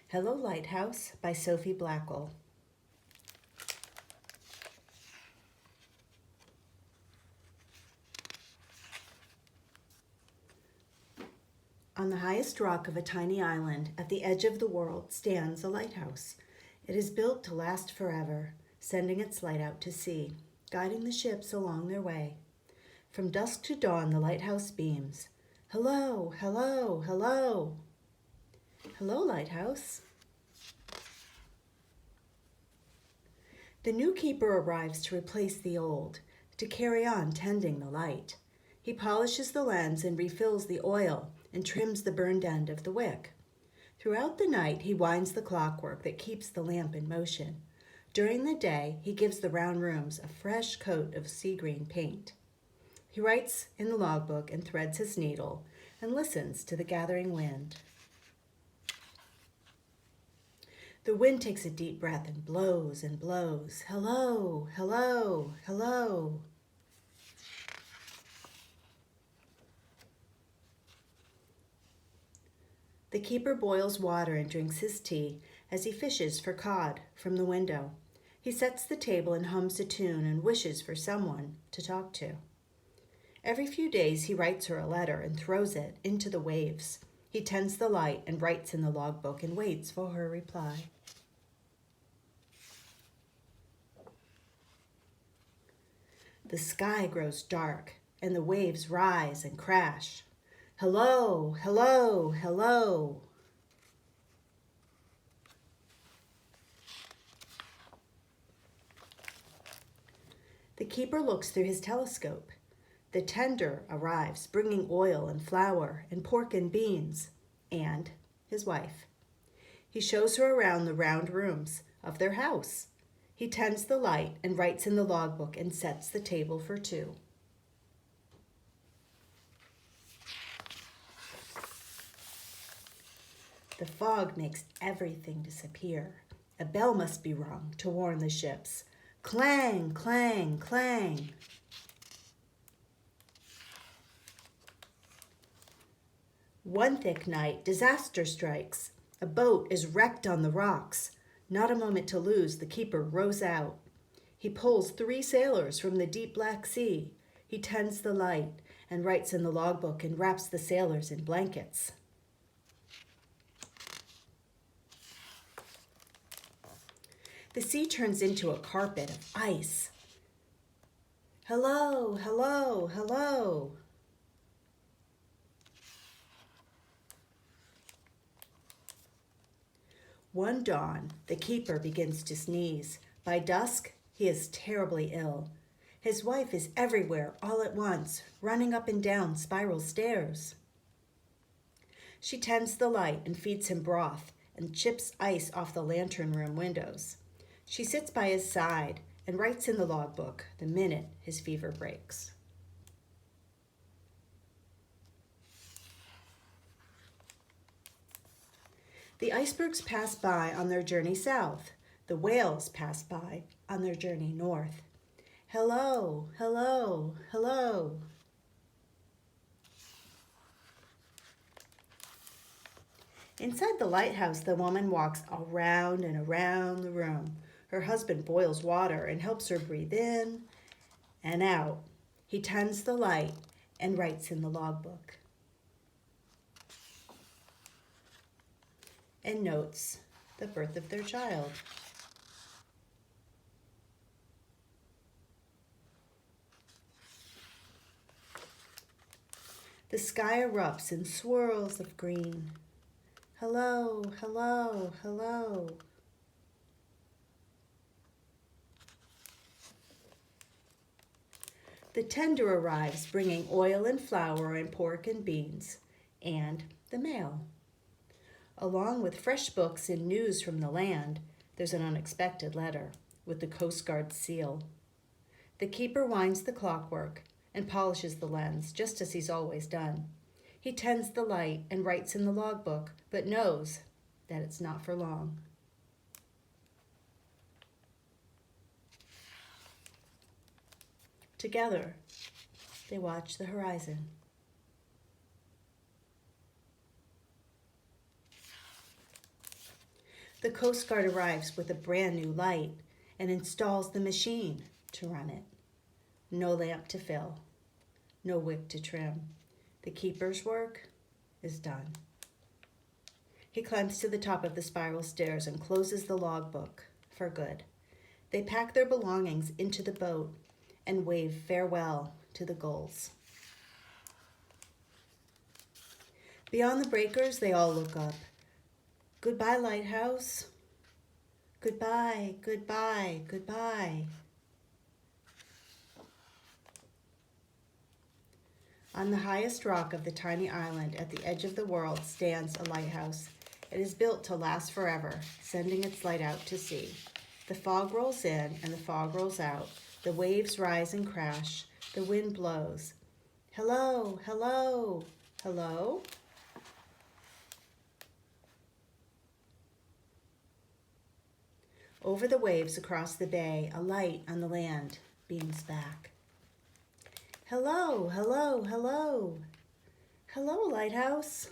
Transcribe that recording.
Hello, Lighthouse by Sophie Blackall. On the highest rock of a tiny island at the edge of the world stands a lighthouse. It is built to last forever, sending its light out to sea, guiding the ships along their way. From dusk to dawn, the lighthouse beams. Hello, hello, hello. Hello, Lighthouse. The new keeper arrives to replace the old, to carry on tending the light. He polishes the lens and refills the oil and trims the burned end of the wick. Throughout the night, he winds the clockwork that keeps the lamp in motion. During the day, he gives the round rooms a fresh coat of sea green paint. He writes in the logbook and threads his needle and listens to the gathering wind. The wind takes a deep breath and blows and blows. Hello, hello, hello. The keeper boils water and drinks his tea as he fishes for cod from the window. He sets the table and hums a tune and wishes for someone to talk to. Every few days he writes her a letter and throws it into the waves. He tends the light and writes in the logbook and waits for her reply. The sky grows dark and the waves rise and crash. Hello, hello, hello. The keeper looks through his telescope. The tender arrives, bringing oil and flour and pork and beans, and his wife. He shows her around the round rooms of their house. He tends the light and writes in the logbook and sets the table for two. The fog makes everything disappear. A bell must be rung to warn the ships. Clang, clang, clang. One thick night, disaster strikes. A boat is wrecked on the rocks. Not a moment to lose, the keeper rows out. He pulls 3 sailors from the deep black sea. He tends the light and writes in the logbook and wraps the sailors in blankets. The sea turns into a carpet of ice. Hello, hello, hello. One dawn, the keeper begins to sneeze. By dusk, he is terribly ill. His wife is everywhere all at once, running up and down spiral stairs. She tends the light and feeds him broth and chips ice off the lantern room windows. She sits by his side and writes in the logbook the minute his fever breaks. The icebergs pass by on their journey south. The whales pass by on their journey north. Hello, hello, hello. Inside the lighthouse, the woman walks around and around the room. Her husband boils water and helps her breathe in and out. He tends the light and writes in the logbook and notes the birth of their child. The sky erupts in swirls of green. Hello, hello, hello. The tender arrives, bringing oil and flour and pork and beans, and the mail. Along with fresh books and news from the land, there's an unexpected letter with the Coast Guard seal. The keeper winds the clockwork and polishes the lens, just as he's always done. He tends the light and writes in the logbook, but knows that it's not for long. Together, they watch the horizon. The Coast Guard arrives with a brand new light and installs the machine to run it. No lamp to fill, no wick to trim. The keeper's work is done. He climbs to the top of the spiral stairs and closes the logbook for good. They pack their belongings into the boat and wave farewell to the gulls. Beyond the breakers, they all look up. Goodbye, Lighthouse. Goodbye, goodbye, goodbye. On the highest rock of the tiny island at the edge of the world stands a lighthouse. It is built to last forever, sending its light out to sea. The fog rolls in and the fog rolls out. The waves rise and crash. The wind blows. Hello, hello, hello? Over the waves across the bay, a light on the land beams back. Hello, hello, hello. Hello, Lighthouse.